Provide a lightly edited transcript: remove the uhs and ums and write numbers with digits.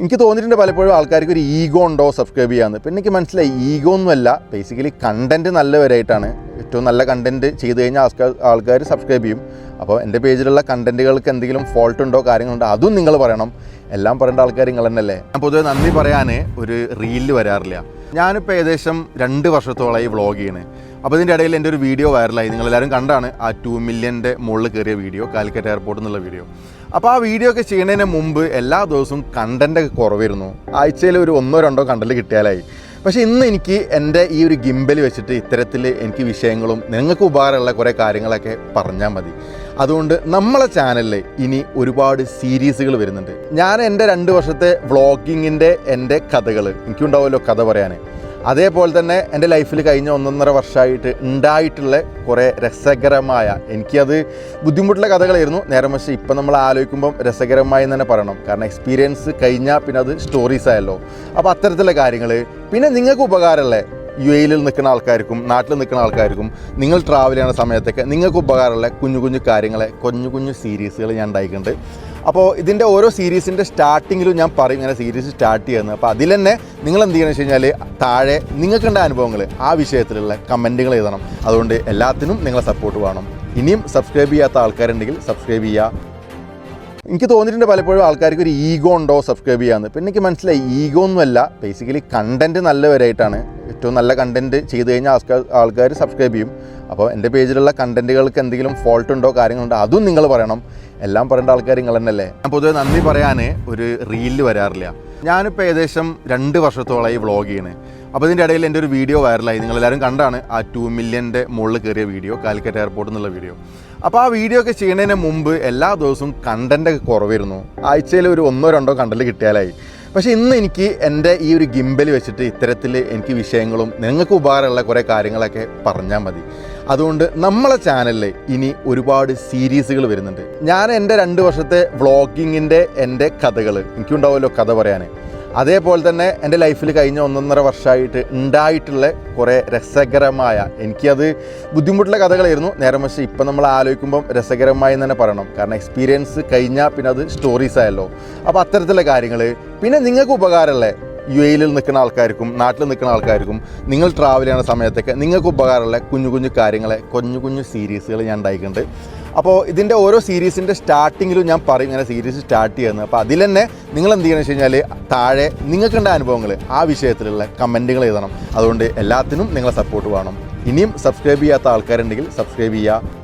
എനിക്ക് തോന്നിയിട്ടുണ്ട് പലപ്പോഴും ആൾക്കാർക്ക് ഒരു ഈഗോ ഉണ്ടോ സബ്സ്ക്രൈബ് ചെയ്യാമെന്ന്. പിന്നെ എനിക്ക് മനസ്സിലായി ഈഗോ ഒന്നുമല്ല, ബേസിക്കലി കണ്ടൻറ്റ് നല്ലവരായിട്ടാണ്. ഏറ്റവും നല്ല കണ്ടൻറ്റ് ചെയ്ത് കഴിഞ്ഞാൽ ആൾക്കാർ സബ്സ്ക്രൈബ് ചെയ്യും. അപ്പോൾ എൻ്റെ പേജിലുള്ള കണ്ടൻറ്റുകൾക്ക് എന്തെങ്കിലും ഫോൾട്ട് ഉണ്ടോ കാര്യങ്ങളുണ്ടോ അതും നിങ്ങൾ പറയണം. എല്ലാം പറയേണ്ട ആൾക്കാർ നിങ്ങൾ തന്നെയല്ലേ. ഞാൻ പൊതുവെ നന്ദി പറയാൻ ഒരു റീലിൽ വരാറില്ല. ഞാനിപ്പോൾ ഏകദേശം 2 വർഷത്തോളമായി വ്ളോഗ് ചെയ്യണേ. അപ്പോൾ ഇതിൻ്റെ ഇടയിൽ എൻ്റെ ഒരു വീഡിയോ വൈറലായി, നിങ്ങളെല്ലാവരും കണ്ടാണ് ആ 2 മില്യൻ്റെ മുകളിൽ കയറിയ വീഡിയോ, കാലിക്കറ്റ് എയർപോർട്ടിൽ നിന്നുള്ള വീഡിയോ. അപ്പോൾ ആ വീഡിയോ ഒക്കെ ചെയ്യുന്നതിന് മുമ്പ് എല്ലാ ദിവസവും കണ്ടൻറ്റൊക്കെ കുറവായിരുന്നു. ആഴ്ചയിൽ ഒരു 1-2 കണ്ടൻറ്റ് കിട്ടിയാലായി. പക്ഷേ ഇന്ന് എനിക്ക് എൻ്റെ ഈ ഒരു ഗിംബൽ വെച്ചിട്ട് ഇത്തരത്തിൽ എനിക്ക് വിഷയങ്ങളും നിങ്ങൾക്ക് ഉപകാരമുള്ള കുറേ കാര്യങ്ങളൊക്കെ പറഞ്ഞാൽ മതി. അതുകൊണ്ട് നമ്മളെ ചാനലിൽ ഇനി ഒരുപാട് സീരീസുകൾ വരുന്നുണ്ട്. ഞാൻ എൻ്റെ 2 വർഷത്തെ വ്ളോഗിങ്ങിൻ്റെ എൻ്റെ കഥകൾ, എനിക്കുണ്ടാവുമല്ലോ കഥ പറയാൻ, അതേപോലെ തന്നെ എൻ്റെ ലൈഫിൽ കഴിഞ്ഞ 1.5 വർഷമായിട്ട് ഉണ്ടായിട്ടുള്ള കുറേ രസകരമായ, എനിക്കത് ബുദ്ധിമുട്ടുള്ള കഥകളായിരുന്നു നേരെ, പക്ഷേ ഇപ്പം നമ്മൾ ആലോചിക്കുമ്പം രസകരമായി തന്നെ പറയണം. കാരണം എക്സ്പീരിയൻസ് കഴിഞ്ഞാൽ പിന്നെ അത് സ്റ്റോറീസ് ആയല്ലോ. അപ്പോൾ അത്തരത്തിലുള്ള കാര്യങ്ങൾ, പിന്നെ നിങ്ങൾക്ക് ഉപകാരമുള്ള UAE നിൽക്കുന്ന ആൾക്കാർക്കും നാട്ടിൽ നിൽക്കുന്ന ആൾക്കാർക്കും നിങ്ങൾ ട്രാവൽ ചെയ്യുന്ന സമയത്തൊക്കെ നിങ്ങൾക്ക് ഉപകാരമുള്ള കുഞ്ഞു കാര്യങ്ങളെ കുഞ്ഞു സീരീസുകൾ ഞാൻ ഉണ്ടായിട്ടുണ്ട്. അപ്പോൾ ഇതിൻ്റെ ഓരോ സീരീസിൻ്റെ സ്റ്റാർട്ടിങ്ങിലും ഞാൻ പറയും ഇങ്ങനെ സീരീസ് സ്റ്റാർട്ട് ചെയ്യുന്നത്. അപ്പോൾ അതിൽ തന്നെ നിങ്ങൾ എന്ത് ചെയ്യണമെന്ന് വെച്ച് കഴിഞ്ഞാൽ താഴെ നിങ്ങൾക്കുണ്ട അനുഭവങ്ങൾ ആ വിഷയത്തിലുള്ള കമൻറ്റുകൾ എഴുതണം. അതുകൊണ്ട് എല്ലാത്തിനും നിങ്ങളെ സപ്പോർട്ട് വേണം. ഇനിയും സബ്സ്ക്രൈബ് ചെയ്യാത്ത ആൾക്കാരുണ്ടെങ്കിൽ സബ്സ്ക്രൈബ് ചെയ്യുക. എനിക്ക് തോന്നിയിട്ടുണ്ട് പലപ്പോഴും ആൾക്കാർക്ക് ഒരു ഈഗോ ഉണ്ടോ സബ്സ്ക്രൈബ് ചെയ്യാമെന്ന്. പിന്നെ എനിക്ക് മനസ്സിലായി ഈഗോ ഒന്നുമല്ല, ബേസിക്കലി കണ്ടൻറ്റ് നല്ലവരായിട്ടാണ്. ഏറ്റവും നല്ല കണ്ടൻറ്റ് ചെയ്ത് കഴിഞ്ഞാൽ ആൾക്കാർ സബ്സ്ക്രൈബ് ചെയ്യും. അപ്പോൾ എൻ്റെ പേജിലുള്ള കണ്ടൻറ്റുകൾക്ക് എന്തെങ്കിലും ഫോൾട്ട് ഉണ്ടോ കാര്യങ്ങളുണ്ടോ അതും നിങ്ങൾ പറയണം. എല്ലാം പറയേണ്ട ആൾക്കാർ നിങ്ങൾ തന്നെയല്ലേ. ഞാൻ പൊതുവെ നന്ദി പറയാൻ ഒരു റീലിൽ വരാറില്ല. ഞാനിപ്പോൾ ഏകദേശം 2 വർഷത്തോളമായി വ്ളോഗ് ചെയ്യണേ. അപ്പോൾ ഇതിൻ്റെ ഇടയിൽ എൻ്റെ ഒരു വീഡിയോ വൈറലായി, നിങ്ങളെല്ലാവരും കണ്ടാണ് ആ 2 മില്യൻ്റെ മുകളിൽ കയറിയ വീഡിയോ, കാലിക്കറ്റ് എയർപോർട്ടിൽ നിന്നുള്ള വീഡിയോ. അപ്പോൾ ആ വീഡിയോ ഒക്കെ ചെയ്യുന്നതിന് മുമ്പ് എല്ലാ ദിവസവും കണ്ടൻറ്റൊക്കെ കുറവായിരുന്നു. ആഴ്ചയിൽ ഒരു 1-2 കണ്ടൻറ്റ് കിട്ടിയാലായി. പക്ഷേ ഇന്ന് എനിക്ക് എൻ്റെ ഈ ഒരു ഗിംബൽ വെച്ചിട്ട് ഇത്തരത്തിൽ എനിക്ക് വിഷയങ്ങളും നിങ്ങൾക്ക് ഉപകാരമുള്ള കുറേ കാര്യങ്ങളൊക്കെ പറഞ്ഞാൽ മതി. അതുകൊണ്ട് നമ്മളെ ചാനലിൽ ഇനി ഒരുപാട് സീരീസുകൾ വരുന്നുണ്ട്. ഞാൻ എൻ്റെ 2 വർഷത്തെ വ്ളോഗിങ്ങിൻ്റെ എൻ്റെ കഥകൾ, എനിക്കുണ്ടാവുമല്ലോ കഥ പറയാൻ, അതേപോലെ തന്നെ എൻ്റെ ലൈഫിൽ കഴിഞ്ഞ 1.5 വർഷമായിട്ട് ഉണ്ടായിട്ടുള്ള കുറേ രസകരമായ, എനിക്കത് ബുദ്ധിമുട്ടുള്ള കഥകളായിരുന്നു നേരെ, പക്ഷേ ഇപ്പം നമ്മൾ ആലോചിക്കുമ്പം രസകരമായി തന്നെ പറയണം. കാരണം എക്സ്പീരിയൻസ് കഴിഞ്ഞാൽ പിന്നെ അത് സ്റ്റോറീസ് ആയല്ലോ. അപ്പോൾ അത്തരത്തിലുള്ള കാര്യങ്ങൾ, പിന്നെ നിങ്ങൾക്ക് ഉപകാരമുള്ള UAE നിൽക്കുന്ന ആൾക്കാർക്കും നാട്ടിൽ നിൽക്കുന്ന ആൾക്കാർക്കും നിങ്ങൾ ട്രാവൽ ചെയ്യുന്ന സമയത്തൊക്കെ നിങ്ങൾക്ക് ഉപകാരമുള്ള കുഞ്ഞു കാര്യങ്ങളെ കുഞ്ഞു സീരീസുകൾ ഞാൻ ഉണ്ടായിട്ടുണ്ട്. അപ്പോൾ ഇതിൻ്റെ ഓരോ സീരീസിൻ്റെ സ്റ്റാർട്ടിങ്ങിലും ഞാൻ പറയും ഇങ്ങനെ സീരീസ് സ്റ്റാർട്ട് ചെയ്യുന്നത്. അപ്പോൾ അതിൽ തന്നെ നിങ്ങൾ എന്ത് ചെയ്യണമെന്ന് വെച്ച് കഴിഞ്ഞാൽ താഴെ നിങ്ങൾക്കുണ്ട അനുഭവങ്ങൾ ആ വിഷയത്തിലുള്ള കമൻറ്റുകൾ എഴുതണം. അതുകൊണ്ട് എല്ലാത്തിനും നിങ്ങളെ സപ്പോർട്ട് വേണം. ഇനിയും സബ്സ്ക്രൈബ് ചെയ്യാത്ത ആൾക്കാരുണ്ടെങ്കിൽ സബ്സ്ക്രൈബ് ചെയ്യുക.